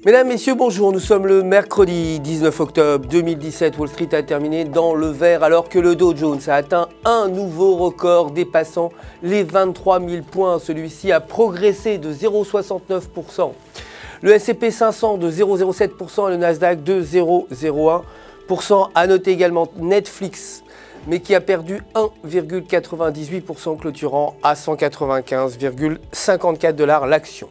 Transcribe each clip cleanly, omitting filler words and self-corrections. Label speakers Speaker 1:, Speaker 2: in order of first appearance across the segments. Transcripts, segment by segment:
Speaker 1: Mesdames, Messieurs, bonjour. Nous sommes le mercredi 19 octobre 2017. Wall Street a terminé dans le vert alors que le Dow Jones a atteint un nouveau record dépassant les 23 000 points. Celui-ci a progressé de 0,69%. Le S&P 500 de 0,07% et le Nasdaq de 0,01%. À noter également Netflix, mais qui a perdu 1,98%, clôturant à 195,54 $ l'action.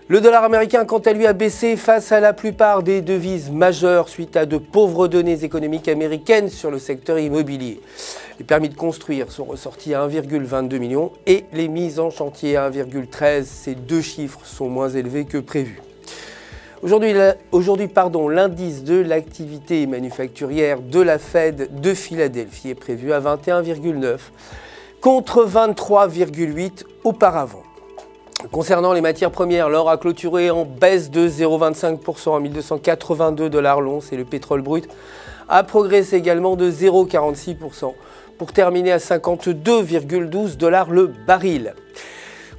Speaker 1: Le dollar américain, quant à lui, a baissé face à la plupart des devises majeures suite à de pauvres données économiques américaines sur le secteur immobilier. Les permis de construire sont ressortis à 1,22 million et les mises en chantier à 1,13. Ces deux chiffres sont moins élevés que prévu. Aujourd'hui, l'indice de l'activité manufacturière de la Fed de Philadelphie est prévu à 21,9 contre 23,8 auparavant. Concernant les matières premières, l'or a clôturé en baisse de 0,25% à 1282 $ l'once et le pétrole brut a progressé également de 0,46% pour terminer à 52,12 $ le baril.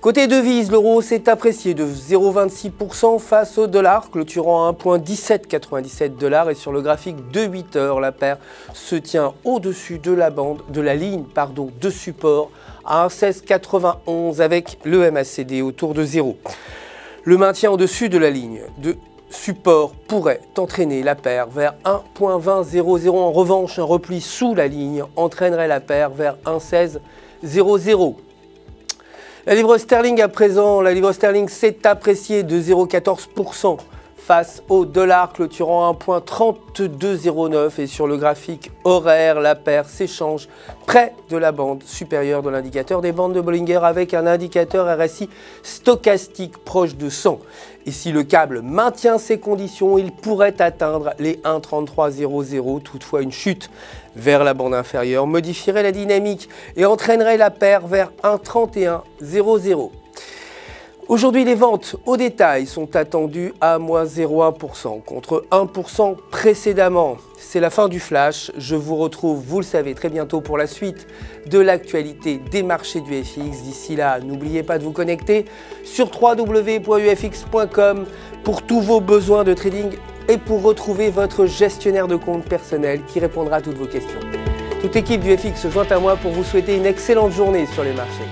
Speaker 1: Côté devises, l'euro s'est apprécié de 0,26% face au dollar, clôturant à 1,1797 $ et sur le graphique de 8 heures, la paire se tient au-dessus de la ligne de support à 1,1691 avec le MACD autour de 0. Le maintien au-dessus de la ligne de support pourrait entraîner la paire vers 1,2000. En revanche, un repli sous la ligne entraînerait la paire vers 1,1600. La livre sterling à présent, la livre sterling s'est appréciée de 0,14% face au dollar, clôturant à 1,3209 et sur le graphique horaire, la paire s'échange près de la bande supérieure de l'indicateur des bandes de Bollinger avec un indicateur RSI stochastique proche de 100. Et si le câble maintient ces conditions, il pourrait atteindre les 1,3300. Toutefois, une chute vers la bande inférieure modifierait la dynamique et entraînerait la paire vers 1,3100. Aujourd'hui, les ventes au détail sont attendues à moins 0,1% contre 1% précédemment. C'est la fin du flash. Je vous retrouve, vous le savez, très bientôt pour la suite de l'actualité des marchés du FX. D'ici là, n'oubliez pas de vous connecter sur www.ufx.com pour tous vos besoins de trading et pour retrouver votre gestionnaire de compte personnel qui répondra à toutes vos questions. Toute l'équipe du FX se joint à moi pour vous souhaiter une excellente journée sur les marchés.